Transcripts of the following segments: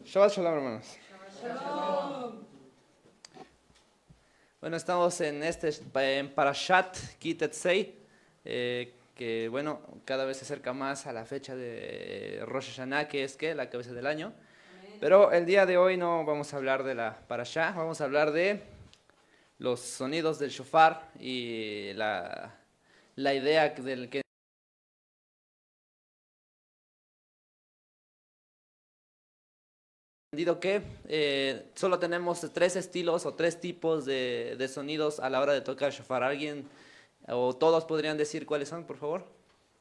Shabbat Shalom, hermanos. Bueno, estamos en Parashat Ki Tetzei, que bueno, cada vez se acerca más a la fecha de Rosh Hashanah, que es la cabeza del año. Pero el día de hoy no vamos a hablar de la Parashá, vamos a hablar de los sonidos del shofar y la idea del que entendido que solo tenemos tres estilos o tres tipos de sonidos a la hora de tocar shofar. ¿Alguien o todos podrían decir cuáles son, por favor?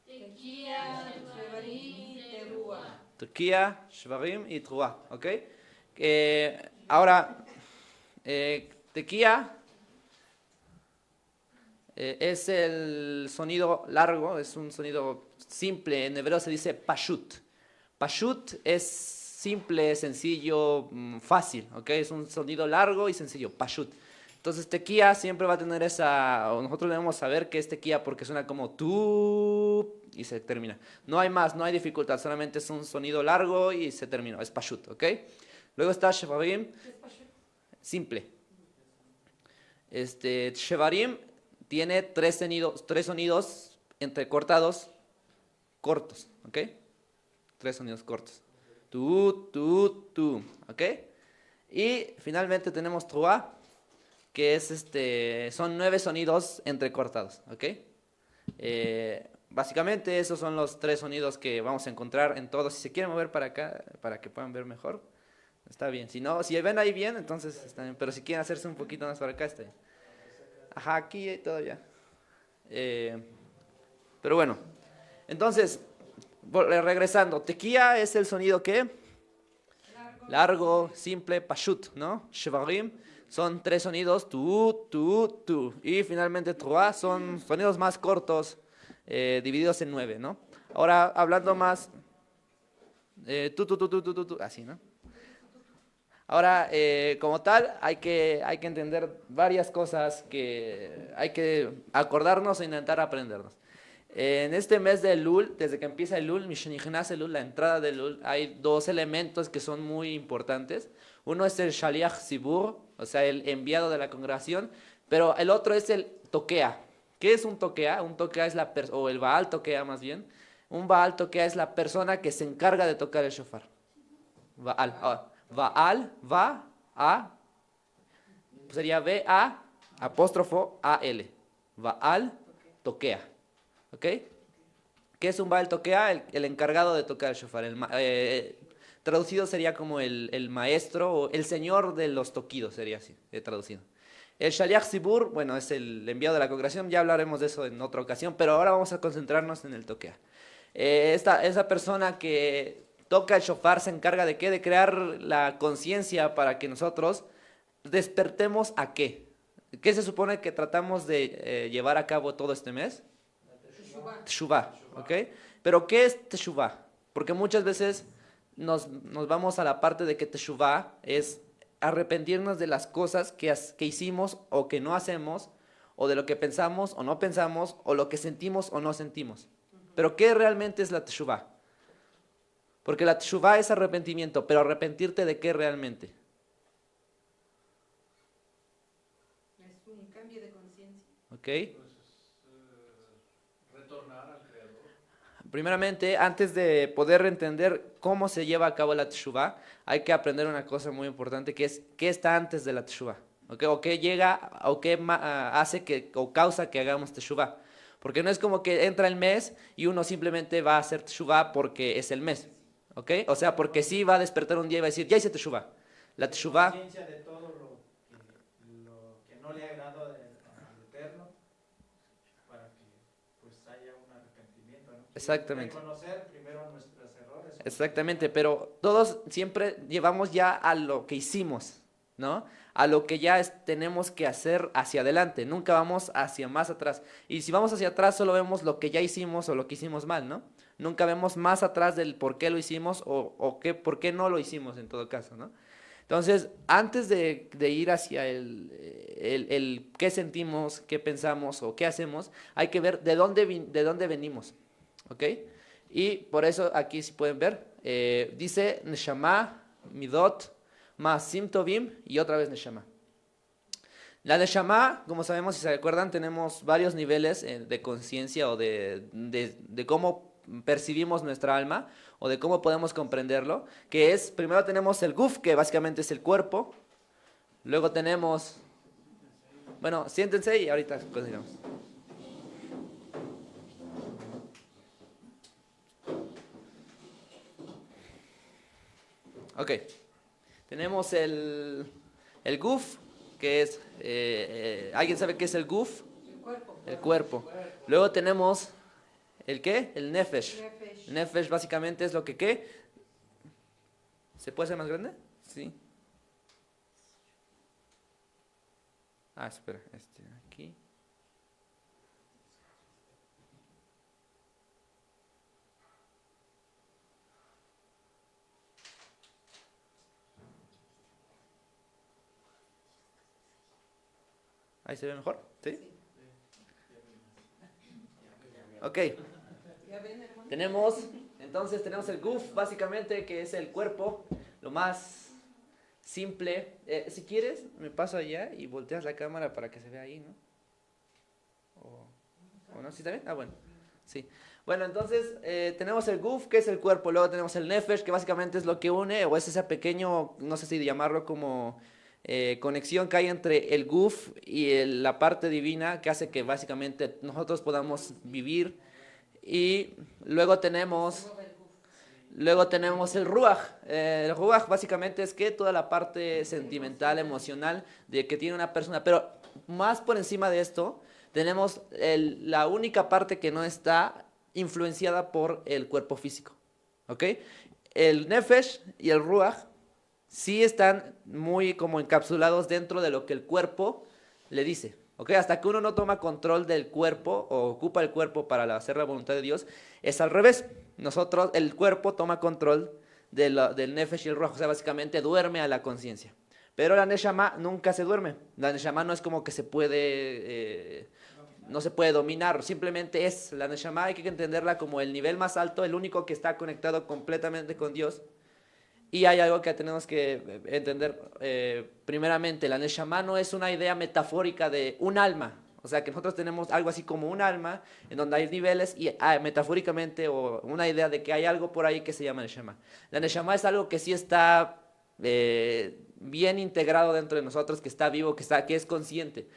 Tequía, Shvarim, Terúa. Tequía, Shvarim y Teruá, ¿ok? Ahora, tequía es el sonido largo, es un sonido simple. En hebreo se dice pashut. Pashut es simple, sencillo, fácil, ¿ok? Es un sonido largo y sencillo, pashut. Entonces tequía siempre va a tener o nosotros debemos saber que es tequía porque suena como tú y se termina. No hay más, no hay dificultad, solamente es un sonido largo y se terminó, es pashut, ¿ok? Luego está shevarim, simple. Shevarim tiene tres sonidos entrecortados, cortos, ¿ok? Tres sonidos cortos. Tu, ¿ok? Y finalmente tenemos Truá, que son 9 sonidos entrecortados, ¿ok? Básicamente esos son los tres sonidos que vamos a encontrar en todos. Si se quieren mover para acá, para que puedan ver mejor, está bien. Si no, si ven ahí bien, entonces está bien. Pero si quieren hacerse un poquito más para acá, está bien. Ajá, aquí todavía. Pero bueno, entonces, regresando. Tequía es el sonido que largo, simple, pashut, ¿no? Shevarim son tres sonidos, tu. Y finalmente truá son sonidos más cortos, divididos en 9, ¿no? Ahora, hablando más, tu, así, ¿no? Ahora, como tal, hay que entender varias cosas que hay que acordarnos e intentar aprendernos. En este mes de Elul, desde que empieza Elul, Mishenichnas Elul, la entrada de Elul, hay dos elementos que son muy importantes. Uno es el Shaliach Sibur, o sea, el enviado de la congregación, pero el otro es el Toquea. ¿Qué es un Toquea? Un Toquea es o el Baal Toquea más bien. Un Baal Toquea es la persona que se encarga de tocar el shofar. Baal. Baal, va, a, sería B-A, apóstrofo A-L. Baal Toquea. ¿Ok? ¿Qué es un Baal Toquea? El encargado de tocar el shofar. Traducido sería como el maestro o el señor de los toquidos, sería así, traducido. El Shaliach Sibur, bueno, es el enviado de la congregación, ya hablaremos de eso en otra ocasión, pero ahora vamos a concentrarnos en el Toquea. Esa persona que toca el shofar se encarga de qué? De crear la conciencia para que nosotros despertemos a qué. ¿Qué se supone que tratamos de llevar a cabo todo este mes? Teshuvah, ¿ok? Pero ¿qué es Teshuvah? Porque muchas veces nos vamos a la parte de que Teshuvah es arrepentirnos de las cosas que hicimos o que no hacemos, o de lo que pensamos o no pensamos, o lo que sentimos o no sentimos. Pero ¿qué realmente es la Teshuvah? Porque la Teshuvah es arrepentimiento, pero arrepentirte de qué realmente. Es un cambio de conciencia. ¿Ok? Retornar al Creador. Primeramente, antes de poder entender cómo se lleva a cabo la Teshuvah, hay que aprender una cosa muy importante, que es qué está antes de la Teshuvah, ¿okay? O qué llega, o qué hace o causa que hagamos Teshuvah. Porque no es como que entra el mes y uno simplemente va a hacer Teshuvah porque es el mes, ¿ok? O sea, porque sí va a despertar un día y va a decir, ya hice Teshuvah. La Teshuvah, Conciencia de todo lo que no le ha agradado al Eterno, para que pues haya un arrepentimiento, ¿no? exactamente. Reconocer primero nuestros errores. Exactamente, pero todos siempre llevamos ya a lo que hicimos, ¿no? A lo que ya tenemos que hacer hacia adelante, nunca vamos hacia más atrás. Y si vamos hacia atrás solo vemos lo que ya hicimos o lo que hicimos mal, ¿no? Nunca vemos más atrás del por qué lo hicimos por qué no lo hicimos en todo caso, ¿no? Entonces, antes de ir hacia el qué sentimos, qué pensamos o qué hacemos, hay que ver de dónde venimos, ¿ok? Y por eso aquí si pueden ver, dice Neshama midot, más simtovim y otra vez neshama. La neshama, como sabemos, si se recuerdan, tenemos varios niveles de conciencia o de cómo percibimos nuestra alma o de cómo podemos comprenderlo, que es, primero tenemos el guf, que básicamente es el cuerpo, luego tenemos, bueno, siéntense y ahorita continuamos. Ok, tenemos el guf, que es, ¿alguien sabe qué es el guf? El cuerpo. El cuerpo. Luego tenemos, ¿el qué? El nefesh. Nefesh. Nefesh básicamente es lo que, ¿qué? ¿Se puede hacer más grande? Sí. Ah, espera, aquí. ¿Ahí se ve mejor? ¿Sí? Ok. ¿Ya ven, hermano? Entonces tenemos el guf, básicamente, que es el cuerpo, lo más simple. Si quieres, me paso allá y volteas la cámara para que se vea ahí, ¿no? ¿O no? ¿Sí está bien? Ah, bueno. Sí. Bueno, entonces tenemos el guf, que es el cuerpo, luego tenemos el nefesh, que básicamente es lo que une, o es ese pequeño, no sé si llamarlo como conexión que hay entre el guf y la parte divina, que hace que básicamente nosotros podamos vivir. Y luego tenemos el ruach. El ruach básicamente es que toda la parte sentimental, emocional de que tiene una persona. Pero más por encima de esto, tenemos la única parte que no está influenciada por el cuerpo físico. ¿Ok? El nefesh y el ruach sí están muy como encapsulados dentro de lo que el cuerpo le dice. ¿Ok? Hasta que uno no toma control del cuerpo o ocupa el cuerpo para hacer la voluntad de Dios, es al revés. Nosotros, el cuerpo toma control del nefesh y el ruach, o sea, básicamente duerme a la conciencia. Pero la neshama nunca se duerme. La neshama no es como que no se puede dominar, simplemente es. La neshama hay que entenderla como el nivel más alto, el único que está conectado completamente con Dios. Y hay algo que tenemos que entender. Primeramente, la neshama no es una idea metafórica de un alma. O sea, que nosotros tenemos algo así como un alma, en donde hay niveles, y metafóricamente, o una idea de que hay algo por ahí que se llama neshama. La neshama es algo que sí está bien integrado dentro de nosotros, que está vivo, que es consciente.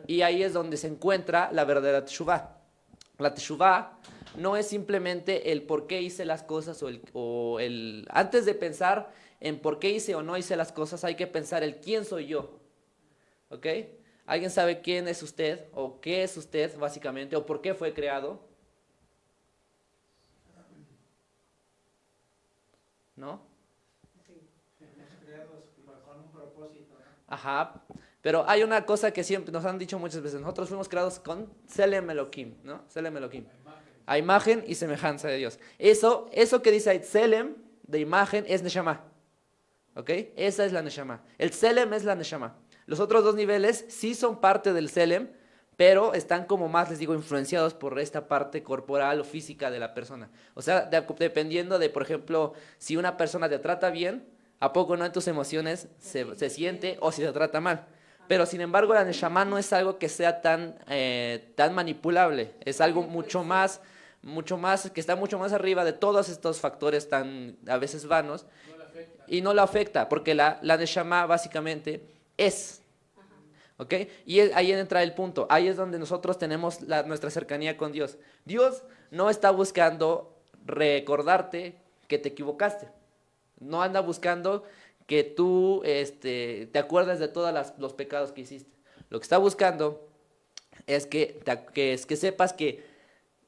Y ahí es donde se encuentra la verdadera teshuvah. La teshuvah no es simplemente el por qué hice las cosas antes de pensar en por qué hice o no hice las cosas, hay que pensar el quién soy yo. ¿Ok? ¿Alguien sabe quién es usted o qué es usted básicamente o por qué fue creado? ¿No? Fuimos creados con un propósito, ¿no? Ajá. Pero hay una cosa que siempre nos han dicho muchas veces. Nosotros fuimos creados con Tselem Elohim, ¿no? Tselem Elohim. A imagen y semejanza de Dios. Eso que dice ahí, Tselem, de imagen, es Neshama. ¿Ok? Esa es la Neshama. El Tselem es la Neshama. Los otros dos niveles sí son parte del Tselem, pero están como más, les digo, influenciados por esta parte corporal o física de la persona. O sea, dependiendo de, por ejemplo, si una persona te trata bien, ¿a poco no en tus emociones se siente o si te trata mal? Pero sin embargo la neshama no es algo que sea tan manipulable, es algo mucho más, que está mucho más arriba de todos estos factores tan a veces vanos y no lo afecta, porque la neshama básicamente es. ¿Ok? Y ahí entra el punto, ahí es donde nosotros tenemos nuestra cercanía con Dios. Dios no está buscando recordarte que te equivocaste, no anda buscando que tú te acuerdes de todos los pecados que hiciste. Lo que está buscando es que sepas que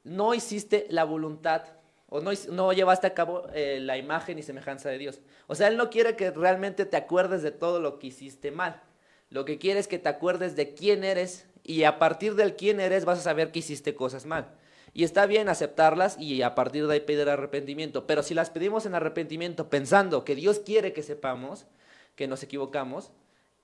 no hiciste la voluntad o no llevaste a cabo la imagen y semejanza de Dios. O sea, Él no quiere que realmente te acuerdes de todo lo que hiciste mal. Lo que quiere es que te acuerdes de quién eres y a partir del quién eres vas a saber que hiciste cosas mal. Y está bien aceptarlas y a partir de ahí pedir arrepentimiento. Pero si las pedimos en arrepentimiento pensando que Dios quiere que sepamos que nos equivocamos,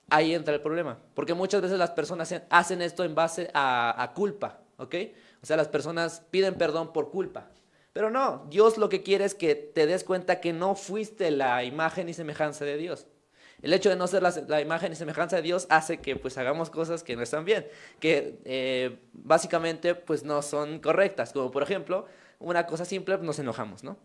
ahí entra el problema. Porque muchas veces las personas hacen esto en base a culpa, ¿ok? O sea, las personas piden perdón por culpa. Pero no, Dios lo que quiere es que te des cuenta que no fuiste la imagen y semejanza de Dios. El hecho de no ser la imagen y semejanza de Dios hace que pues hagamos cosas que no están bien, que básicamente pues no son correctas. Como por ejemplo, una cosa simple, nos enojamos, ¿no?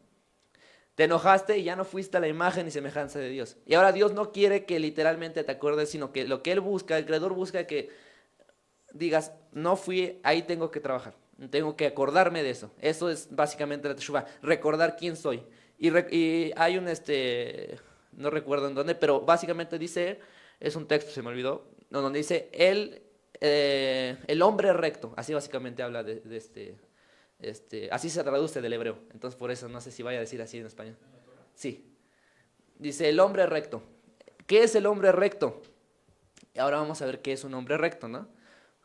Te enojaste y ya no fuiste a la imagen y semejanza de Dios. Y ahora Dios no quiere que literalmente te acuerdes, sino que lo que Él busca, el Creador busca que digas, no fui, ahí tengo que trabajar. Tengo que acordarme de eso. Eso es básicamente la teshuva, recordar quién soy. Y hay un, no recuerdo en dónde, pero básicamente dice, es un texto, se me olvidó, no, donde dice, el hombre recto. Así básicamente habla así se traduce del hebreo. Entonces por eso no sé si vaya a decir así en español. Sí. Dice el hombre recto. ¿Qué es el hombre recto? Y ahora vamos a ver qué es un hombre recto, ¿no?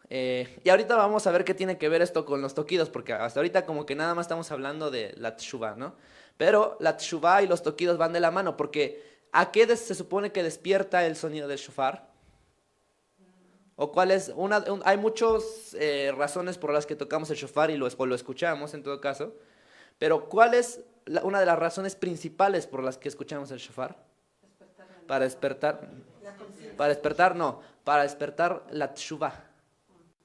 Y ahorita vamos a ver qué tiene que ver esto con los toquidos, porque hasta ahorita como que nada más estamos hablando de la teshuvah, ¿no? Pero la teshuvah y los toquidos van de la mano, porque ¿a qué se supone que despierta el sonido del shofar? ¿O cuál es? Hay muchas razones por las que tocamos el shofar o lo escuchamos en todo caso, pero ¿cuál es una de las razones principales por las que escuchamos el shofar? Para despertar. Para despertar, no, para despertar la teshuvah.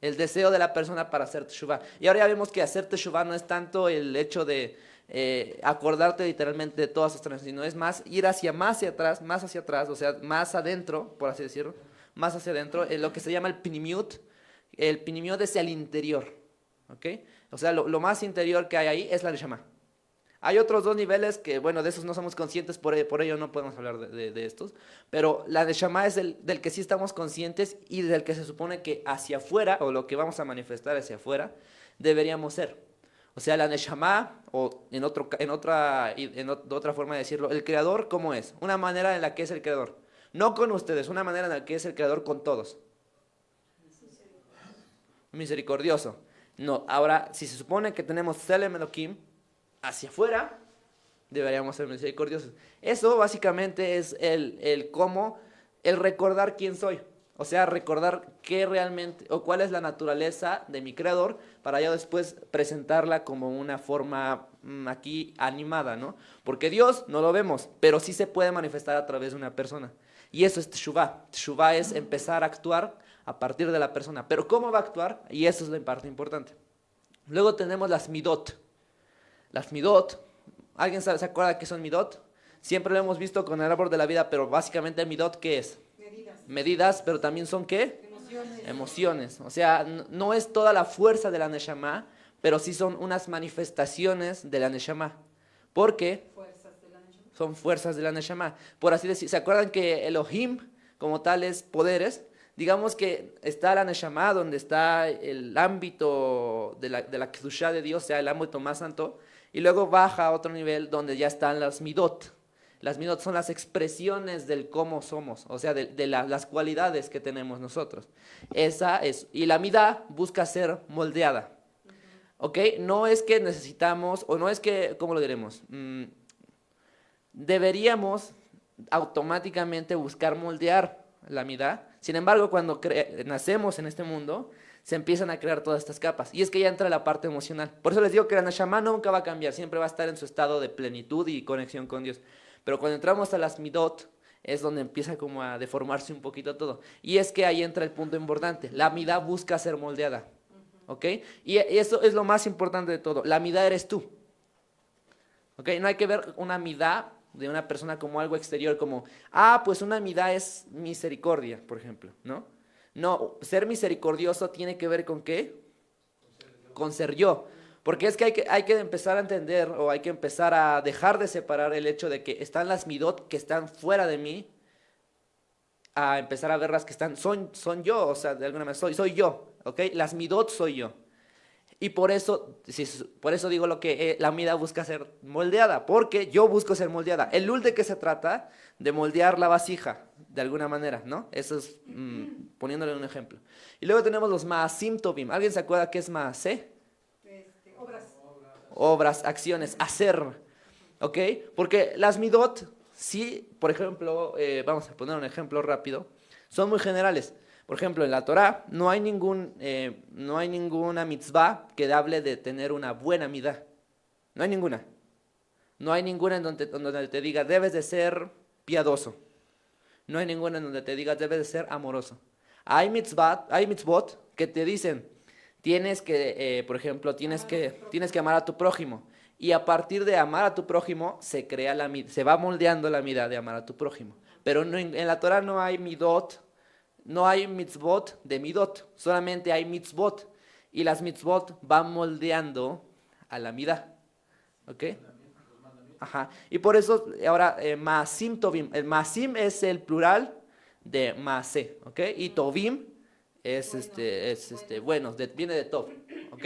El deseo de la persona para hacer teshuvah. Y ahora ya vemos que hacer teshuvah no es tanto el hecho de acordarte literalmente de todas sus transacciones, sino es más ir más hacia atrás, o sea, más adentro, por así decirlo, más hacia adentro, lo que se llama el pinimiut. El pinimiut es el interior, ¿ok? O sea, lo más interior que hay ahí es la neshama. Hay otros dos niveles que, bueno, de esos no somos conscientes, por ello no podemos hablar de estos. Pero la neshama es del que sí estamos conscientes y del que se supone que hacia afuera, o lo que vamos a manifestar hacia afuera, deberíamos ser. O sea, la neshama, o de otra forma de decirlo, el creador, ¿cómo es? Una manera en la que es el creador. No con ustedes, una manera en la que es el creador con todos. Misericordioso. No, ahora, si se supone que tenemos Selem Elohim, hacia afuera deberíamos ser misericordiosos. Eso básicamente es el cómo, el recordar quién soy. O sea, recordar qué realmente, o cuál es la naturaleza de mi creador, para yo después presentarla como una forma aquí animada, ¿no? Porque Dios no lo vemos, pero sí se puede manifestar a través de una persona. Y eso es teshuvah. Teshuvah es empezar a actuar a partir de la persona. Pero ¿cómo va a actuar? Y eso es la parte importante. Luego tenemos las midot. Las midot, ¿alguien se acuerda qué son midot? Siempre lo hemos visto con el árbol de la vida, pero básicamente midot, ¿qué es? Medidas, pero también son ¿qué? Emociones. O sea, no es toda la fuerza de la neshama, pero sí son unas manifestaciones de la neshama. ¿Por qué? Son fuerzas de la neshama. Por así decir, ¿se acuerdan que Elohim como tal es poderes? Digamos que está la neshama, donde está el ámbito de la kedushá de Dios, o sea, el ámbito más santo, y luego baja a otro nivel donde ya están las midot. Las midot son las expresiones del cómo somos, o sea, de las cualidades que tenemos nosotros. Esa es, y la midá busca ser moldeada. ¿Ok? No es que necesitamos, o no es que, ¿cómo lo diremos? Deberíamos automáticamente buscar moldear la midá. Sin embargo, cuando nacemos en este mundo, se empiezan a crear todas estas capas. Y es que ya entra la parte emocional. Por eso les digo que la neshama nunca va a cambiar, siempre va a estar en su estado de plenitud y conexión con Dios. Pero cuando entramos a las midot, es donde empieza como a deformarse un poquito todo. Y es que ahí entra el punto importante. La midá busca ser moldeada. ¿Ok? Y eso es lo más importante de todo. La midá eres tú. ¿Ok? No hay que ver una midá de una persona como algo exterior, como, pues una midá es misericordia, por ejemplo, ¿no? No, ser misericordioso tiene que ver con ¿qué? Con ser yo. Porque es que hay que empezar a entender, o hay que empezar a dejar de separar el hecho de que están las midot que están fuera de mí, a empezar a ver las que son yo, o sea, de alguna manera soy yo, ¿ok? Las midot soy yo. Y por eso digo lo que la midá busca ser moldeada, porque yo busco ser moldeada. El lul de que se trata, de moldear la vasija, de alguna manera, ¿no? Eso es poniéndole un ejemplo. Y luego tenemos los maasim tovim. ¿Alguien se acuerda qué es maasé? Obras, acciones, hacer, ¿ok? Porque las midot, sí, por ejemplo, vamos a poner un ejemplo rápido, son muy generales. Por ejemplo, en la Torá no hay ninguna mitzvah que hable de tener una buena midá. No hay ninguna. No hay ninguna en donde te diga, debes de ser piadoso. No hay ninguna en donde te diga, debes de ser amoroso. Hay mitzvot que te dicen, tienes que, por ejemplo, tienes que amar a tu prójimo. Y a partir de amar a tu prójimo, se va moldeando la mirada de amar a tu prójimo. Pero en la Torah no hay midot, no hay mitzvot de midot, solamente hay mitzvot. Y las mitzvot van moldeando a la midá. ¿Ok? Ajá. Y por eso, ahora, maasim tovim. El maasim es el plural de maase, ¿ok? Y tovim es bueno, viene de tov, ¿ok?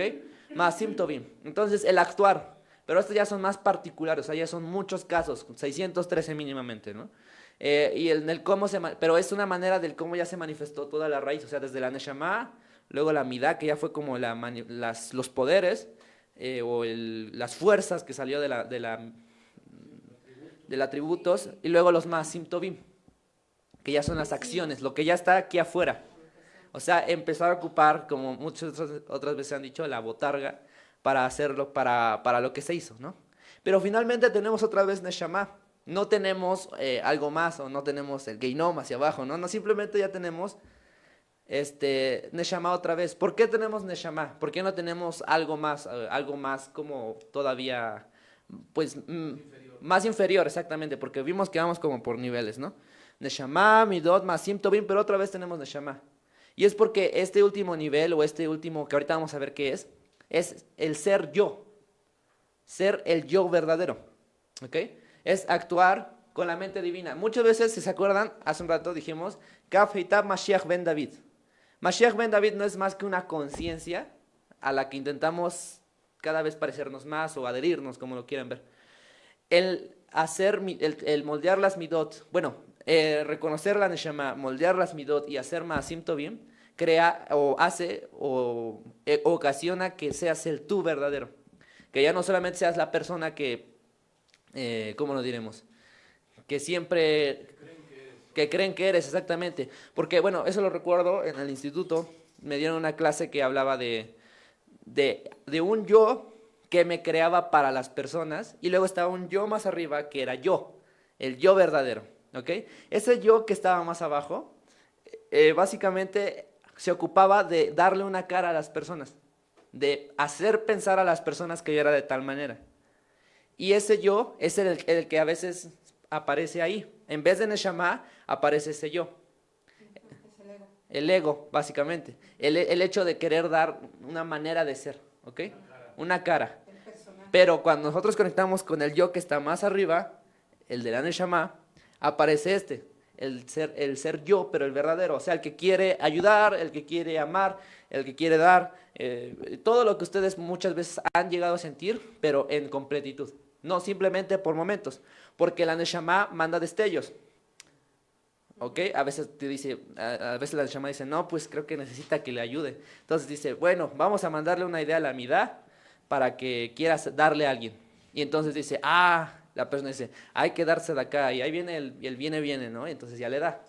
Maasim tovim. Entonces, el actuar. Pero estos ya son más particulares, o sea, ya son muchos casos, 613 mínimamente, ¿no? Y el cómo pero es una manera del cómo ya se manifestó toda la raíz, o sea, desde la neshama, luego la midá, que ya fue como los poderes, las fuerzas que salió de atributos, y luego los maasim tovim, que ya son las acciones, lo que ya está aquí afuera. O sea, empezar a ocupar, como muchas otras veces han dicho, la botarga, para hacerlo, para lo que se hizo, ¿no? Pero finalmente tenemos otra vez neshama. No tenemos algo más, o no tenemos el geinom hacia abajo, ¿no? No, simplemente ya tenemos neshama otra vez. ¿Por qué tenemos neshama? ¿Por qué no tenemos algo más como todavía, pues, más inferior, exactamente? Porque vimos que vamos como por niveles, ¿no? Neshama, midot, masim, tovim, pero otra vez tenemos neshama. Y es porque este último nivel, o este último, que ahorita vamos a ver qué es el ser yo, ser el yo verdadero, ¿ok? Es actuar con la mente divina. Muchas veces, si se acuerdan, hace un rato dijimos, Kaf Heitab Mashiach ben David. Mashiach ben David no es más que una conciencia a la que intentamos cada vez parecernos más o adherirnos, como lo quieran ver. El moldear las midot, bueno, reconocer la neshama, moldear las midot y hacer maasim tovim, crea o hace o ocasiona que seas el tú verdadero. Que ya no solamente seas la persona que, ¿cómo lo diremos? Que siempre, que creen que eres, exactamente. Porque, bueno, eso lo recuerdo en el instituto, me dieron una clase que hablaba de un yo que me creaba para las personas, y luego estaba un yo más arriba que era yo, el yo verdadero, ¿ok? Ese yo que estaba más abajo, básicamente se ocupaba de darle una cara a las personas, de hacer pensar a las personas que yo era de tal manera. Y ese yo es el que a veces aparece ahí. En vez de Neshama, aparece ese yo. El ego, básicamente. El hecho de querer dar una manera de ser, ¿ok? Una cara. Pero cuando nosotros conectamos con el yo que está más arriba, el de la Neshama, aparece el ser yo, pero el verdadero. O sea, el que quiere ayudar, el que quiere amar, el que quiere dar, todo lo que ustedes muchas veces han llegado a sentir, pero en completitud. No simplemente por momentos, porque la Neshama manda destellos. ¿Ok? A veces a veces la Neshama dice, no, pues creo que necesita que le ayude. Entonces dice, bueno, vamos a mandarle una idea a la midá para que quieras darle a alguien. Y entonces dice, la persona dice, hay que darse de acá, y ahí viene el viene, ¿no? Entonces ya le da.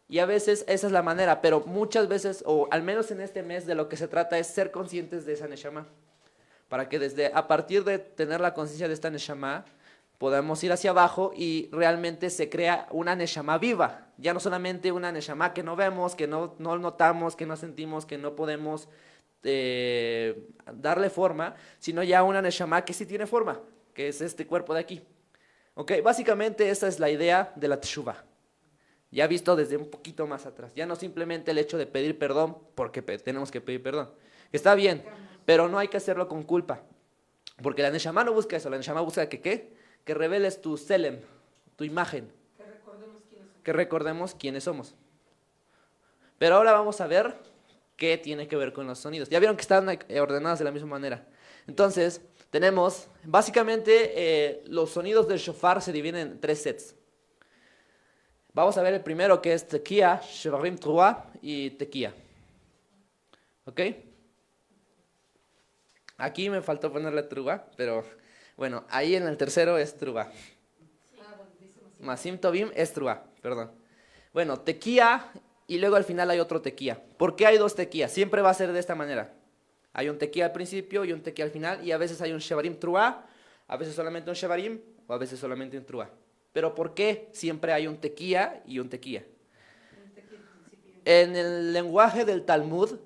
Y a veces esa es la manera, pero muchas veces, o al menos en este mes, de lo que se trata es ser conscientes de esa Neshama. Para que a partir de tener la conciencia de esta Neshama, podamos ir hacia abajo y realmente se crea una Neshama viva. Ya no solamente una Neshama que no vemos, que no notamos, que no sentimos, que no podemos darle forma, sino ya una Neshama que sí tiene forma, que es este cuerpo de aquí. ¿Ok? Básicamente esa es la idea de la Teshuvah. Ya visto desde un poquito más atrás. Ya no simplemente el hecho de pedir perdón porque tenemos que pedir perdón. Está bien, pero no hay que hacerlo con culpa. Porque la Neshama no busca eso. La Neshama busca que ¿qué? Que reveles tu selem, tu imagen. Que recordemos quiénes somos. Pero ahora vamos a ver qué tiene que ver con los sonidos. Ya vieron que están ordenados de la misma manera. Entonces, tenemos, básicamente, los sonidos del shofar se dividen en 3 sets. Vamos a ver el primero, que es tequía, shevarim trua y tequía. ¿Ok? Aquí me faltó ponerle trua, pero bueno, ahí en el tercero es trua. Masim tovim es trua, perdón. Bueno, tequía y luego al final hay otro tequía. ¿Por qué hay 2 tequías? Siempre va a ser de esta manera. Hay un tequía al principio y un tequía al final, y a veces hay un shevarim trua A veces solamente un shevarim o a veces solamente un trua. Pero ¿por qué siempre hay un tequía y un tequía? En el lenguaje del Talmud,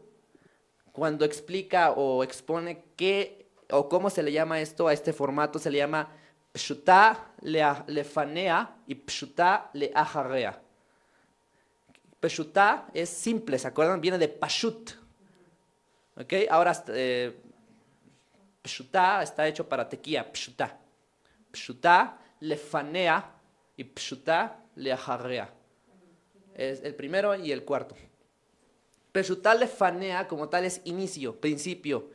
cuando explica o expone qué o cómo se le llama esto a este formato, se le llama pshutá lefanea y pshutá leacharea. Peshutá es simple, ¿se acuerdan? Viene de pashut. ¿Ok? Ahora, peshutá está hecho para tequía, pshutá. Pshutá lefanea y pshutá leacharea. Es el primero y el cuarto. Peshutá lefanea como tal es inicio, principio,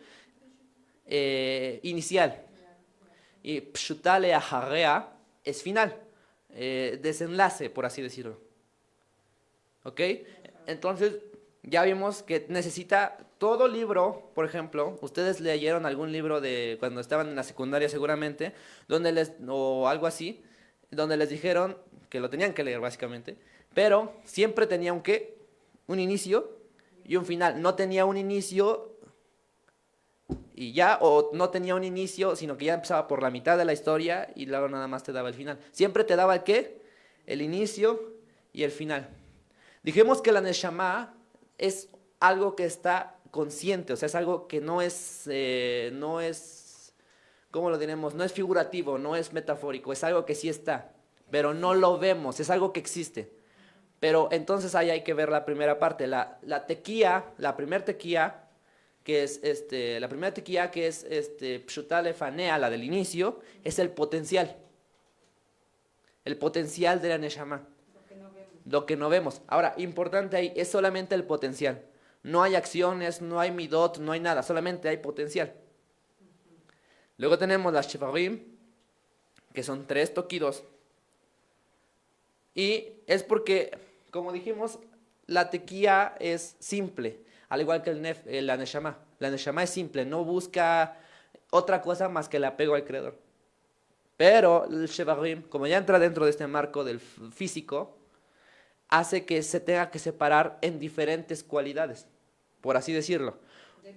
inicial. Y pshutá leacharea es final, desenlace, por así decirlo. ¿Ok? Entonces, ya vimos que necesita todo libro, por ejemplo, ustedes leyeron algún libro de cuando estaban en la secundaria seguramente, o algo así, donde les dijeron que lo tenían que leer básicamente, pero siempre tenía un qué, un inicio y un final. No tenía un inicio y ya, o no tenía un inicio, sino que ya empezaba por la mitad de la historia y luego nada más te daba el final. Siempre te daba el qué, el inicio y el final. Dijimos que la neshama es algo que está consciente, o sea, es algo que no es, ¿cómo lo diremos? No es figurativo, no es metafórico, es algo que sí está, pero no lo vemos, es algo que existe. Pero entonces ahí hay que ver la primera parte, la tequía, la primera tequía, que es pshutá lefanea, la del inicio, es el potencial de la neshama. Lo que no vemos. Ahora, importante ahí, es solamente el potencial. No hay acciones, no hay midot, no hay nada, solamente hay potencial. Luego tenemos las shevarim, que son 3 toquidos. Y es porque, como dijimos, la tequía es simple, al igual que la neshama. La neshama es simple, no busca otra cosa más que el apego al creador. Pero el shevarim, como ya entra dentro de este marco del físico, hace que se tenga que separar en diferentes cualidades, por así decirlo.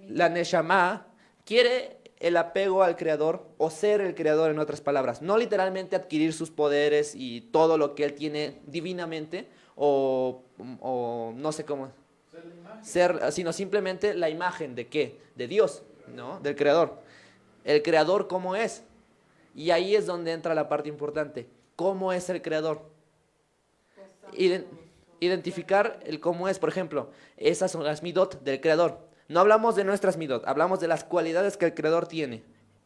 La neshama quiere el apego al creador o ser el creador, en otras palabras, no literalmente adquirir sus poderes y todo lo que él tiene divinamente o no sé cómo ser, sino simplemente la imagen de qué, de Dios, ¿no? Del creador. El creador cómo es. Y ahí es donde entra la parte importante, cómo es el creador. Identificar el cómo es, por ejemplo, esas son las midot del creador. No hablamos de nuestras midot, hablamos de las cualidades que el creador tiene.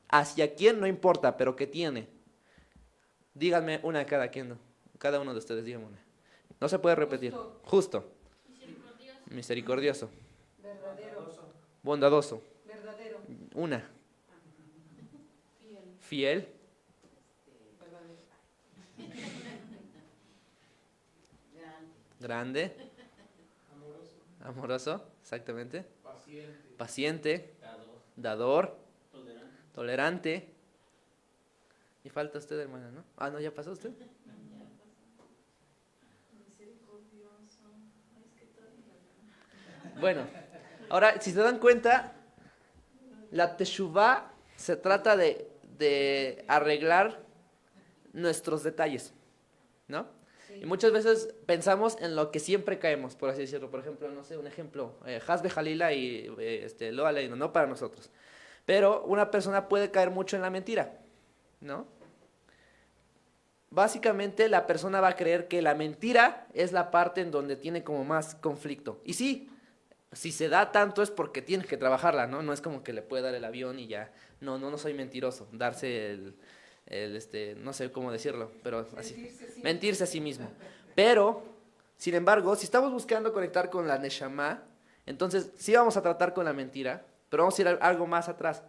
Hacia quién no importa, pero que tiene. Díganme una de cada uno de ustedes, díganme una. No se puede repetir. Justo. Misericordioso. Verdadero. Bondadoso. Verdadero. Una. Fiel. Verdadero. Grande. Amoroso, exactamente. Paciente. Dador. Tolerante. Y falta usted, hermana, ¿no? Ah, no, ya pasó usted. Bueno, ahora, si se dan cuenta, la teshuvá se trata de arreglar nuestros detalles, ¿no? Y muchas veces pensamos en lo que siempre caemos, por así decirlo. Por ejemplo, no sé, un ejemplo, Hasbe Jalila y Lo Aleino, no para nosotros. Pero una persona puede caer mucho en la mentira, ¿no? Básicamente la persona va a creer que la mentira es la parte en donde tiene como más conflicto. Y sí, si se da tanto es porque tienes que trabajarla, ¿no? No es como que le puede dar el avión y ya. No soy mentiroso. Darse no sé cómo decirlo, pero así. Mentirse a sí mismo. Pero, sin embargo, si estamos buscando conectar con la neshama, entonces sí vamos a tratar con la mentira, pero vamos a ir algo más atrás.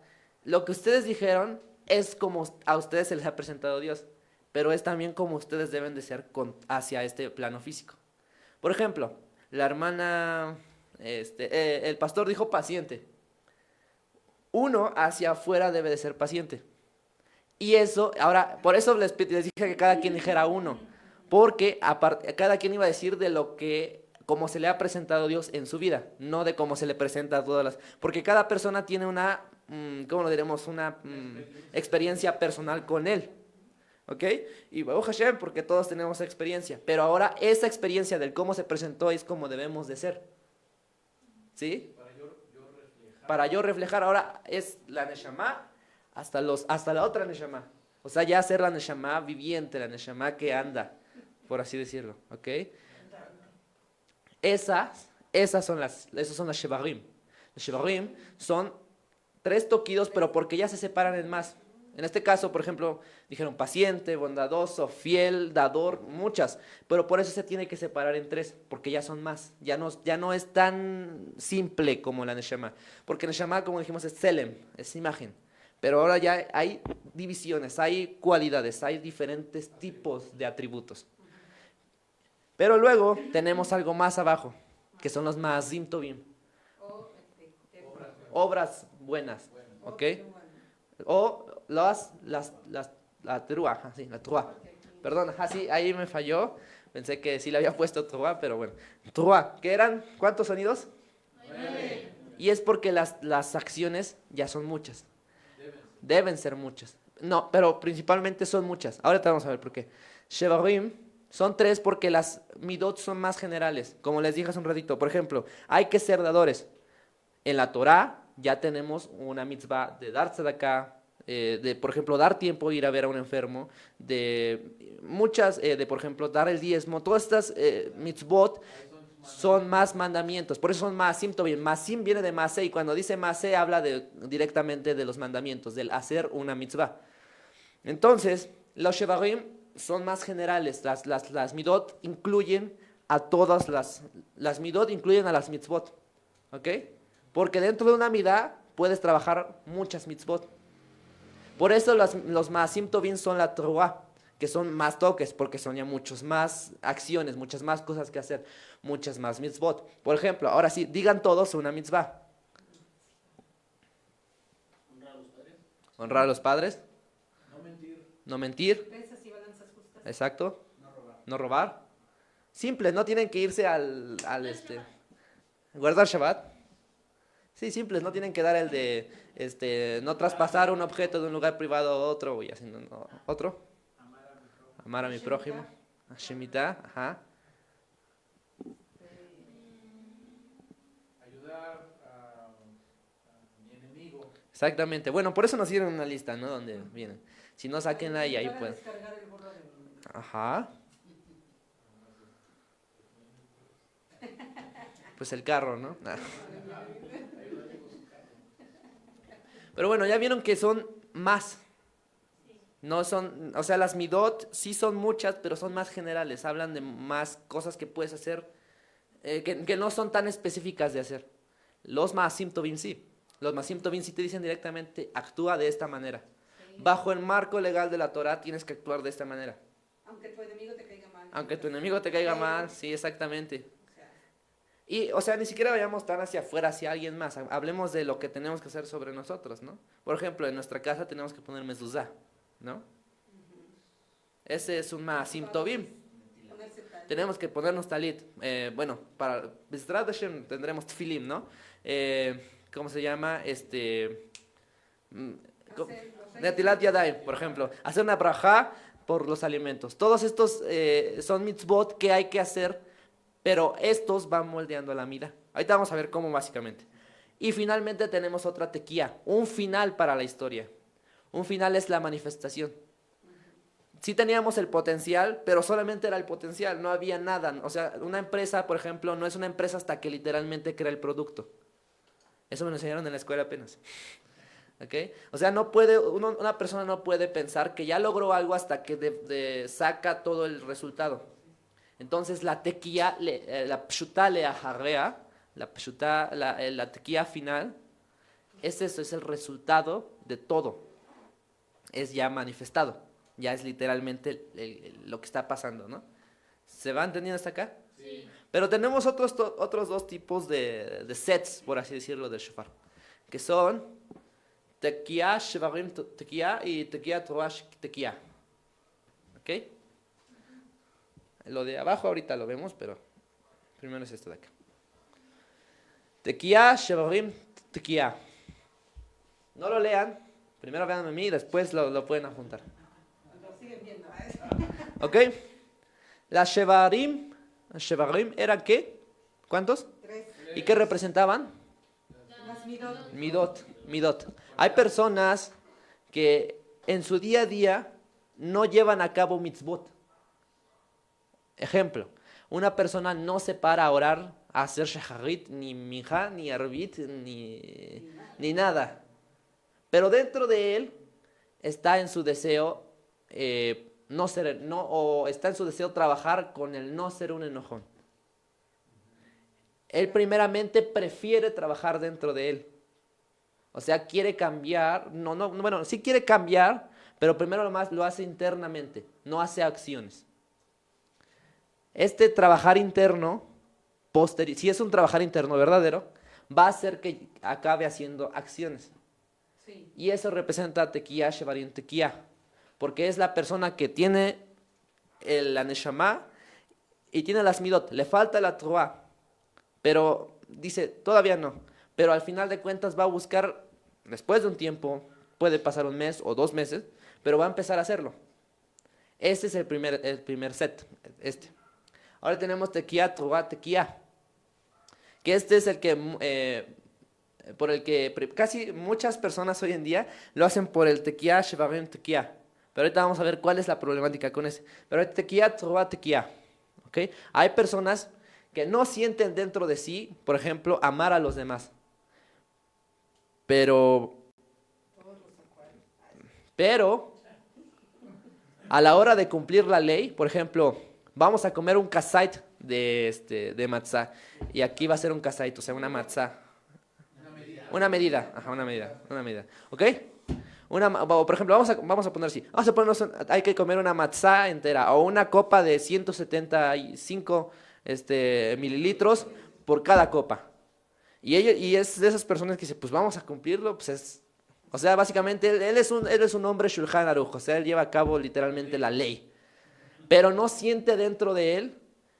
Lo que ustedes dijeron es como a ustedes se les ha presentado Dios, pero es también como ustedes deben de ser hacia este plano físico. Por ejemplo, la hermana, el pastor dijo paciente. Uno hacia afuera debe de ser paciente. Y eso, ahora, por eso les dije que cada quien dijera uno, porque cada quien iba a decir de lo que, como se le ha presentado Dios en su vida, no de cómo se le presenta a todas las, porque cada persona tiene una ¿cómo lo diremos? Una experiencia personal con Él. ¿Ok? Y Baruch Hashem, porque todos tenemos experiencia. Pero ahora esa experiencia del cómo se presentó es como debemos de ser. ¿Sí? Para yo reflejar ahora es la Neshama hasta la otra Neshama. O sea, ya ser la Neshama viviente, la Neshama que anda, por así decirlo. ¿Ok? Esos son las Shevarim. Los Shevarim son 3 toquidos, pero porque ya se separan en más. En este caso, por ejemplo, dijeron paciente, bondadoso, fiel, dador, muchas. Pero por eso se tiene que separar en 3, porque ya son más. Ya no es tan simple como la Neshama. Porque Neshama, como dijimos, es Selem, es imagen. Pero ahora ya hay divisiones, hay cualidades, hay diferentes tipos de atributos. Pero luego tenemos algo más abajo, que son los Maasim Tovim. Obras buenas, ¿ok? O la Teruah, sí, la Teruah. Perdón, sí, ahí me falló. Pensé que sí le había puesto Teruah, pero bueno. Teruah, ¿qué eran? ¿Cuántos sonidos? 9. Y es porque las acciones ya son muchas. Deben ser muchas. No, pero principalmente son muchas. Ahora te vamos a ver por qué. Shevarim son 3 porque las midot son más generales. Como les dije hace un ratito. Por ejemplo, hay que ser dadores. En la Torá ya tenemos una mitzvah de dar tzedakah, de, por ejemplo, dar tiempo, ir a ver a un enfermo, de muchas, de, por ejemplo, dar el diezmo. Todas estas mitzvot son más mandamientos, por eso son masim tovim. Masim viene de masé, y cuando dice masé habla directamente de los mandamientos, del hacer una mitzvah. Entonces, los shevarim son más generales, las midot incluyen a todas las midot incluyen a las mitzvot, ¿ok? Porque dentro de una midá puedes trabajar muchas mitzvot. Por eso los maasim tovim son la teruah, que son más toques, porque son ya muchas más acciones, muchas más cosas que hacer, muchas más mitzvot. Por ejemplo, ahora sí, digan todos una mitzvah. Honrar a los padres. No mentir. No mentir. Pesas y balanzas justas. Exacto. No robar. No robar. Simple, no tienen que irse guardar Shabbat. Sí, simples, no tienen que dar el de no traspasar un objeto de un lugar privado a otro y haciendo otro. Amar a mi prójimo. Shemitah, ajá. Ayudar a mi enemigo. Exactamente. Bueno, por eso nos dieron una lista, ¿no? Donde vienen. Si no, sáquenla y ahí Para pueden. descargar el burro del- Ajá. Pues el carro, ¿no? Ah. Pero bueno, ya vieron que son más. No son, o sea, las midot sí son muchas, pero son más generales. Hablan de más cosas que puedes hacer, que no son tan específicas de hacer. Los maasim tovim sí. Los maasim tovim sí te dicen directamente, actúa de esta manera. Bajo el marco legal de la Torah tienes que actuar de esta manera. Aunque tu enemigo te caiga mal. Aunque tu enemigo te caiga mal, sí, exactamente. Y, o sea, ni siquiera vayamos tan hacia afuera, hacia alguien más. Hablemos de lo que tenemos que hacer sobre nosotros, ¿no? Por ejemplo, en nuestra casa tenemos que poner mezuzá, ¿no? Ese es un maasim tovim. Ponerse tal. Tenemos que ponernos talit. Bueno, para Bezrat Hashem tendremos tfilim, ¿no? ¿Cómo se llama? Netilat Yadayim, por ejemplo. Hacer una brajá por los alimentos. Todos estos son mitzvot que hay que hacer, pero estos van moldeando la mida. Ahorita vamos a ver cómo básicamente. Y finalmente tenemos otra tequía, un final para la historia. Un final es la manifestación. Sí teníamos el potencial, pero solamente era el potencial, no había nada. O sea, una empresa, por ejemplo, no es una empresa hasta que literalmente crea el producto. Eso me lo enseñaron en la escuela apenas. ¿Okay? O sea, una persona no puede pensar que ya logró algo hasta que saca todo el resultado. Entonces la tequía, la pshutá leajarrea, la tequía final, es eso, es el resultado de todo. Es ya manifestado. Ya es literalmente lo que está pasando, ¿no? ¿Se va entendiendo hasta acá? Sí. Pero tenemos otros 2 tipos de sets, por así decirlo, del shofar. Que son tequía, shevarim tequía y tequía torash tequía. ¿Ok? Lo de abajo ahorita lo vemos, pero primero es esto de acá. Tequía, shevarim tequía. No lo lean, primero vean a mí y después lo pueden apuntar. Lo siguen viendo. ¿Ok? Las Shevarim eran ¿qué? ¿Cuántos? 3. ¿Y qué representaban? Las midot. Midot. Hay personas que en su día a día no llevan a cabo mitzvot. Ejemplo, una persona no se para a orar, a hacer shaharit, ni minja, ni arbit, ni nada. Pero dentro de él está en su deseo o está en su deseo trabajar con el no ser un enojón. Él primeramente prefiere trabajar dentro de él. O sea, quiere cambiar, bueno, sí quiere cambiar, pero primero lo hace internamente, no hace acciones. Este trabajar interno, si es un trabajar interno verdadero, va a hacer que acabe haciendo acciones. Sí. Y eso representa tequía, shevarim tequía, porque es la persona que tiene la neshama y tiene las midot, le falta la truá, pero dice, todavía no, pero al final de cuentas va a buscar, después de un tiempo, puede pasar un mes o 2 meses, pero va a empezar a hacerlo. Este es el primer set, este. Ahora tenemos tequía, truá, tequía, que este es el que, por el que casi muchas personas hoy en día lo hacen por el tequía, shevarim tequía. Pero ahorita vamos a ver cuál es la problemática con ese. Pero el tequía, truá, tequía. ¿Okay? Hay personas que no sienten dentro de sí, por ejemplo, amar a los demás. Pero a la hora de cumplir la ley, por ejemplo, vamos a comer un kasait de matzá. Y aquí va a ser un kasait, o sea, una matzá. Una medida. Ajá, una medida. ¿Ok? Por ejemplo, vamos a poner así. Hay que comer una matzá entera o una copa de 175 mililitros por cada copa. Y es de esas personas que dicen, pues vamos a cumplirlo, o sea, básicamente él es un hombre Shulchan Aruch, o sea, él lleva a cabo literalmente la ley. Pero no siente dentro de él,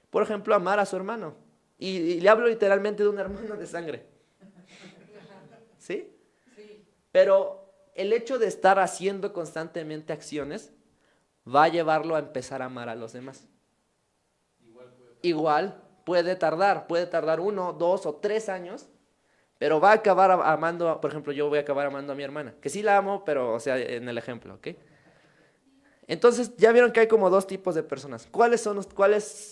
por ejemplo, amar a su hermano. Y le hablo literalmente de un hermano de sangre. ¿Sí? Sí. Pero el hecho de estar haciendo constantemente acciones va a llevarlo a empezar a amar a los demás. Igual puede tardar 1, 2 o 3 años, pero va a acabar amando, por ejemplo, yo voy a acabar amando a mi hermana, que sí la amo, pero, o sea, en el ejemplo, ¿ok? Entonces, ya vieron que hay como 2 tipos de personas. ¿Cuáles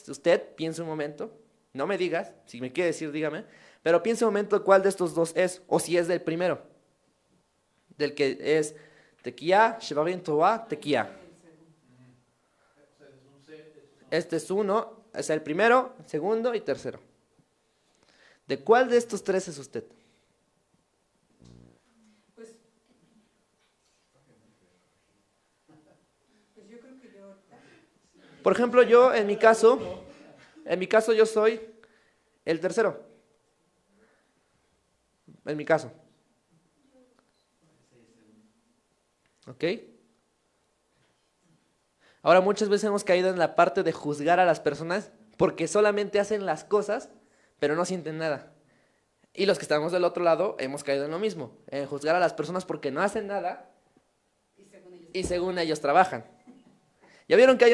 usted? Piensa un momento, no me digas, si me quiere decir, dígame, pero piensa un momento cuál de estos 2 es, o si es del primero, del que es tequía, shevarim tová, tequía. Este es uno, es el primero, segundo y tercero. ¿De cuál de estos 3 es usted? Pues yo creo que yo. Por ejemplo, yo, en mi caso yo soy el tercero. En mi caso. ¿Ok? Ahora muchas veces hemos caído en la parte de juzgar a las personas porque solamente hacen las cosas, pero no sienten nada. Y los que estamos del otro lado hemos caído en lo mismo, en juzgar a las personas porque no hacen nada y según ellos trabajan. Ya vieron que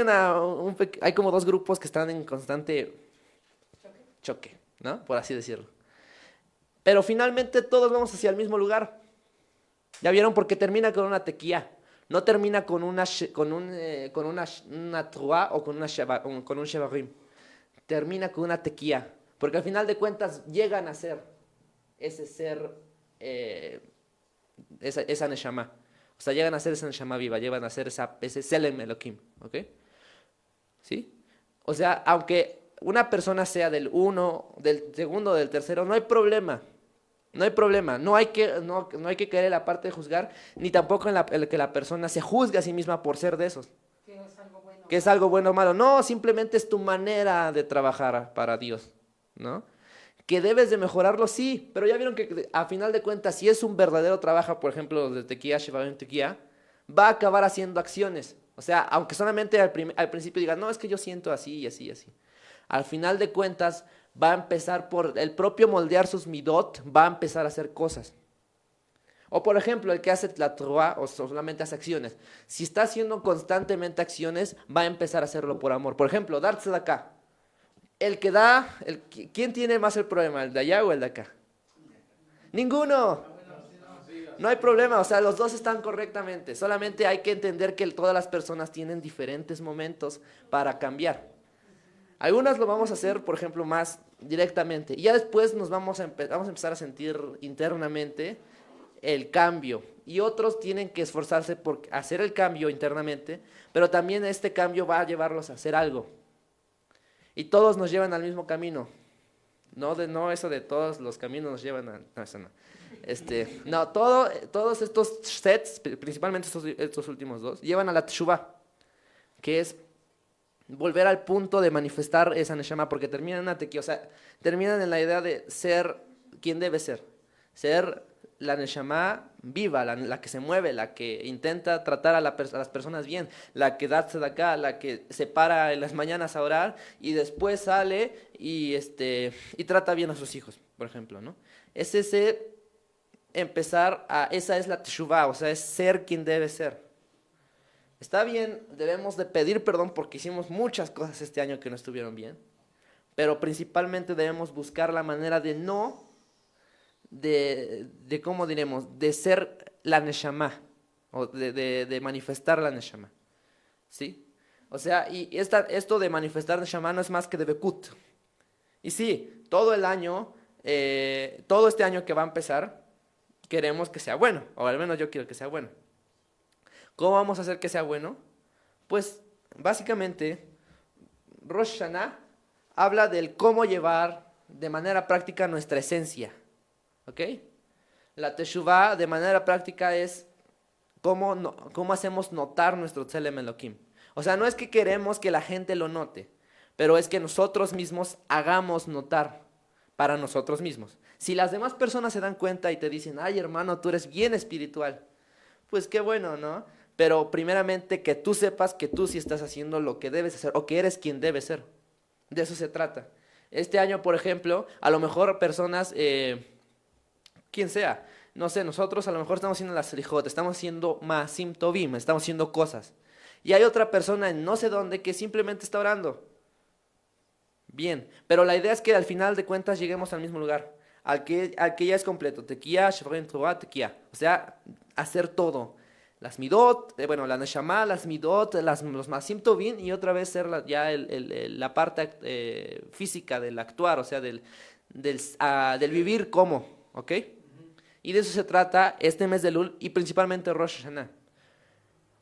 hay como 2 grupos que están en constante choque, ¿no? Por así decirlo. Pero finalmente todos vamos hacia el mismo lugar. Ya vieron porque termina con una tequía. No termina con una truá o con un shevarim. Termina con una tequía. Porque al final de cuentas llegan a ser ese ser, esa neshama. O sea, llegan a ser esa neshama viva, llegan a ser ese selem elokim. ¿Ok? ¿Sí? O sea, aunque una persona sea del 1, del segundo, del tercero, no hay problema. No hay problema, no hay que caer en la parte de juzgar, ni tampoco en que la persona se juzgue a sí misma por ser de esos. Que es algo bueno. Que es algo bueno o malo. No, simplemente es tu manera de trabajar para Dios, ¿no? Que debes de mejorarlo, sí, pero ya vieron que a final de cuentas, si es un verdadero trabajo, por ejemplo, de tequía, shevarim tequía, va a acabar haciendo acciones. O sea, aunque solamente al principio diga, no, es que yo siento así y así y así. Al final de cuentas, va a empezar por el propio moldear sus midot, va a empezar a hacer cosas. O por ejemplo, el que hace la trua o solamente hace acciones. Si está haciendo constantemente acciones, va a empezar a hacerlo por amor. Por ejemplo, darse de acá. El que da, ¿quién tiene más el problema? ¿El de allá o el de acá? Ninguno. No hay problema, o sea, los dos están correctamente. Solamente hay que entender que todas las personas tienen diferentes momentos para cambiar. Algunas lo vamos a hacer, por ejemplo, más directamente. Y ya después nos vamos a empezar a sentir internamente el cambio. Y otros tienen que esforzarse por hacer el cambio internamente, pero también este cambio va a llevarlos a hacer algo. Y todos nos llevan al mismo camino. No eso de todos los caminos nos llevan a... No, eso no. No, todos estos sets, principalmente estos últimos dos, llevan a la teshuvah, que es volver al punto de manifestar esa neshama, porque terminan en una tequía, o sea, terminan en la idea de ser quien debe ser la neshama viva, la que se mueve, la que intenta tratar a las personas bien, la que da tzedakah, la que se para en las mañanas a orar y después sale y trata bien a sus hijos, por ejemplo, ¿no? Es esa es la teshuvah, o sea, es ser quien debe ser. Está bien, debemos de pedir perdón porque hicimos muchas cosas este año que no estuvieron bien, pero principalmente debemos buscar la manera de ¿cómo diremos? De ser la neshama, o de manifestar la neshama, ¿sí? O sea, y esto de manifestar neshama no es más que de bekut. Y sí, todo el año, todo este año que va a empezar, queremos que sea bueno, o al menos yo quiero que sea bueno. ¿Cómo vamos a hacer que sea bueno? Pues básicamente Rosh Hashanah habla del cómo llevar de manera práctica nuestra esencia, ¿ok? La Teshuvah de manera práctica es cómo hacemos notar nuestro Tselem Elohim. O sea, no es que queremos que la gente lo note, pero es que nosotros mismos hagamos notar para nosotros mismos. Si las demás personas se dan cuenta y te dicen, ay hermano, tú eres bien espiritual, pues qué bueno, ¿no? Pero primeramente que tú sepas que tú sí estás haciendo lo que debes hacer o que eres quien debes ser. De eso se trata. Este año, por ejemplo, a lo mejor personas, quien sea, no sé, nosotros a lo mejor estamos haciendo la selijot, estamos haciendo maasim tovim, estamos haciendo cosas. Y hay otra persona en no sé dónde que simplemente está orando. Bien, pero la idea es que al final de cuentas lleguemos al mismo lugar, al que ya es completo, tequía, shevren, trua, tequía. O sea, hacer todo. Las midot, bueno, la neshama, las midot, los masim tovim y otra vez ser la parte física del actuar, o sea, del vivir como, ¿ok? Y de eso se trata este mes de Lul y principalmente Rosh Hashanah.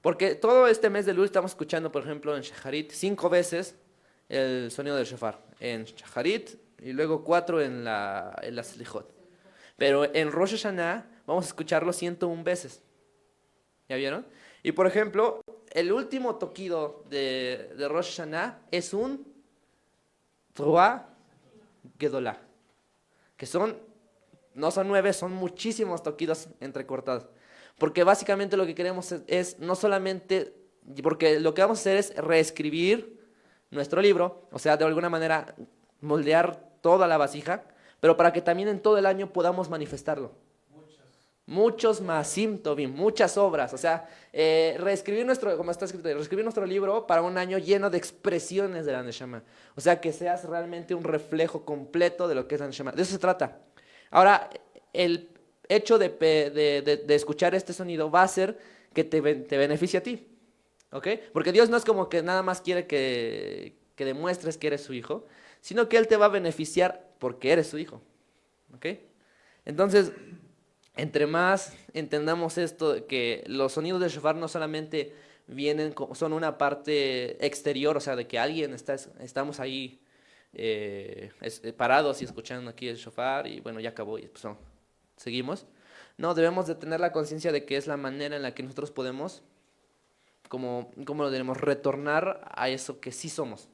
Porque todo este mes de Lul estamos escuchando, por ejemplo, en Shacharit 5 veces el sonido del shofar. En Shacharit y luego 4 en la Selijot. Pero en Rosh Hashanah vamos a escucharlo 101 veces. ¿Ya vieron? Y por ejemplo, el último toquido de Rosh Hashanah es un Trua Gedolá. Que no son 9, son muchísimos toquidos entrecortados. Porque básicamente lo que queremos es no solamente, porque lo que vamos a hacer es reescribir nuestro libro, o sea, de alguna manera moldear toda la vasija, pero para que también en todo el año podamos manifestarlo. Muchos maasim tovim, muchas obras, o sea, como está escrito, reescribir nuestro libro para un año lleno de expresiones de la Neshama. O sea, que seas realmente un reflejo completo de lo que es la Neshama. De eso se trata. Ahora, el hecho de escuchar este sonido va a hacer que te beneficie a ti, ¿ok? Porque Dios no es como que nada más quiere que demuestres que eres su hijo, sino que Él te va a beneficiar porque eres su hijo, ¿ok? Entonces, entre más entendamos esto, de que los sonidos del shofar no solamente son una parte exterior, o sea, de que estamos ahí parados y escuchando aquí el shofar y bueno, ya acabó y pues no, seguimos. No, debemos de tener la conciencia de que es la manera en la que nosotros podemos, como lo diremos, retornar a eso que sí somos,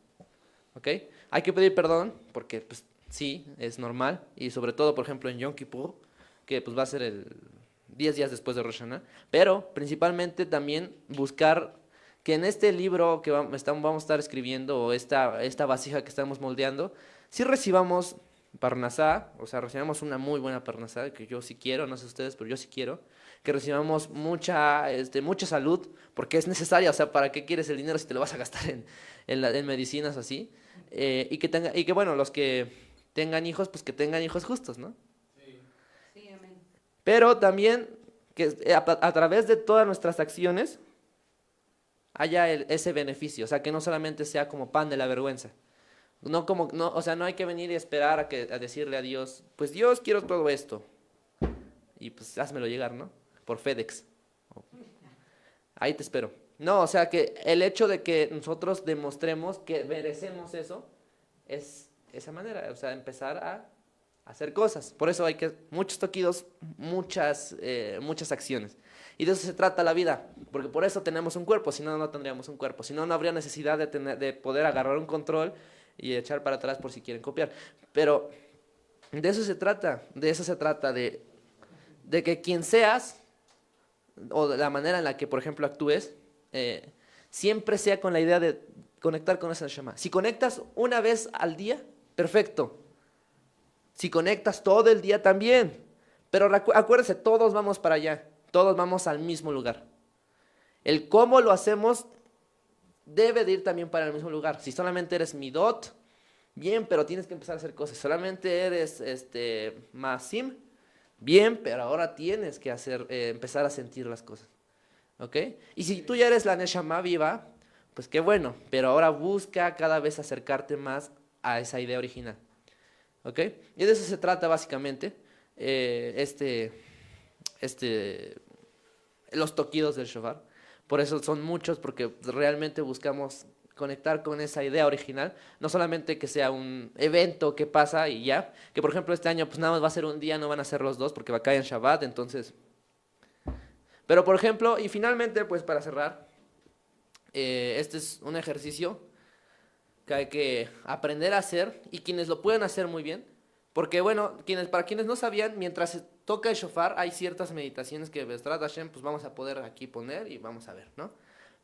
¿ok? Hay que pedir perdón porque pues sí, es normal y sobre todo, por ejemplo, en Yom Kippur, que pues va a ser 10 días después de Rosh Hashanah, pero principalmente también buscar que en este libro que vamos a estar escribiendo, o esta vasija que estamos moldeando, sí recibamos parnasá, o sea, recibamos una muy buena parnasá, que yo sí quiero, no sé ustedes, pero yo sí quiero, que recibamos mucha salud, porque es necesaria, o sea, ¿para qué quieres el dinero si te lo vas a gastar en medicinas o así? Y que bueno, los que tengan hijos, pues que tengan hijos justos, ¿no? Sí, amén. Pero también que a través de todas nuestras acciones haya ese beneficio, o sea, que no solamente sea como pan de la vergüenza. No, o sea, no hay que venir y esperar a decirle a Dios, pues Dios, quiero todo esto. Y pues házmelo llegar, ¿no? Por FedEx. Ahí te espero. No, o sea, que el hecho de que nosotros demostremos que merecemos eso es esa manera, o sea, empezar a hacer cosas. Por eso hay que muchos toquidos, muchas acciones. Y de eso se trata la vida, porque por eso tenemos un cuerpo, si no, no tendríamos un cuerpo. Si no, no habría necesidad de poder agarrar un control y echar para atrás por si quieren copiar. Pero de eso se trata, de que quien seas, o de la manera en la que, por ejemplo, actúes, siempre sea con la idea de conectar con esa Neshama. Si conectas una vez al día, perfecto. Si conectas todo el día, también. Pero acuérdense, todos vamos para allá, todos vamos al mismo lugar. El cómo lo hacemos debe de ir también para el mismo lugar. Si solamente eres midot, bien, pero tienes que empezar a hacer cosas. Solamente eres masim, bien, pero ahora tienes que empezar a sentir las cosas. ¿Ok? Y si tú ya eres la Neshama viva, pues qué bueno, pero ahora busca cada vez acercarte más a esa idea original. ¿Ok? Y de eso se trata básicamente los toquidos del shofar. Por eso son muchos, porque realmente buscamos conectar con esa idea original, no solamente que sea un evento que pasa y ya, que por ejemplo este año pues nada más va a ser un día, no van a ser los dos porque va a caer en Shabbat, entonces. Pero por ejemplo, y finalmente pues para cerrar, este es un ejercicio que hay que aprender a hacer y quienes lo pueden hacer muy bien, porque bueno, para quienes no sabían, mientras se toca el shofar hay ciertas meditaciones que Bezrat Hashem pues vamos a poder aquí poner y vamos a ver, ¿no?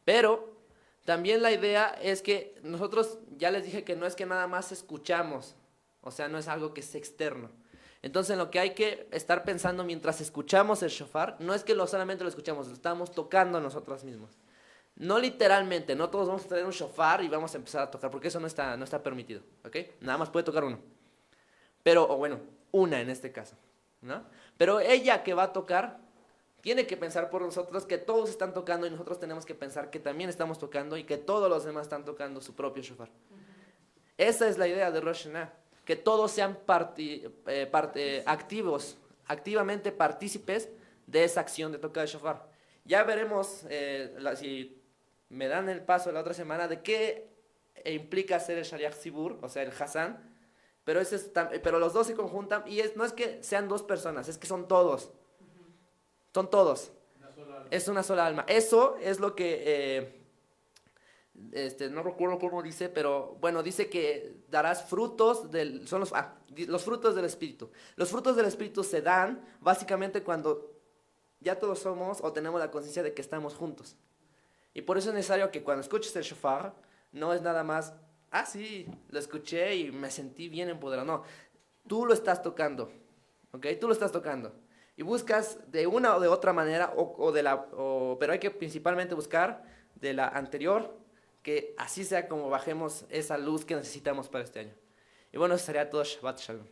Pero también la idea es que nosotros, ya les dije que no es que nada más escuchamos, o sea, no es algo que es externo. Entonces lo que hay que estar pensando mientras escuchamos el shofar, no es que solamente lo escuchamos, lo estamos tocando nosotros mismos. No literalmente, no todos vamos a tener un shofar y vamos a empezar a tocar, porque eso no está permitido, ¿ok? Nada más puede tocar uno. Pero, o bueno, una en este caso, ¿no? Pero ella que va a tocar, tiene que pensar por nosotros que todos están tocando y nosotros tenemos que pensar que también estamos tocando y que todos los demás están tocando su propio shofar. Esa es la idea de Rosh Hashanah, que todos sean activamente partícipes de esa acción de tocar el shofar. Ya veremos si me dan el paso la otra semana de qué implica ser el Shaliach Tzibur, o sea, el Hassan, pero los dos se conjuntan y no es que sean dos personas, es que son todos. Son todos. Es una sola alma. Eso es lo que, no recuerdo cómo dice, pero bueno, dice que darás frutos los frutos del Espíritu. Los frutos del Espíritu se dan básicamente cuando ya todos somos o tenemos la conciencia de que estamos juntos. Y por eso es necesario que cuando escuches el shofar, no es nada más, sí, lo escuché y me sentí bien empoderado. No, tú lo estás tocando, ¿ok? Tú lo estás tocando. Y buscas de una o de otra manera, pero hay que principalmente buscar de la anterior, que así sea como bajemos esa luz que necesitamos para este año. Y bueno, eso sería todo. Shabbat Shalom.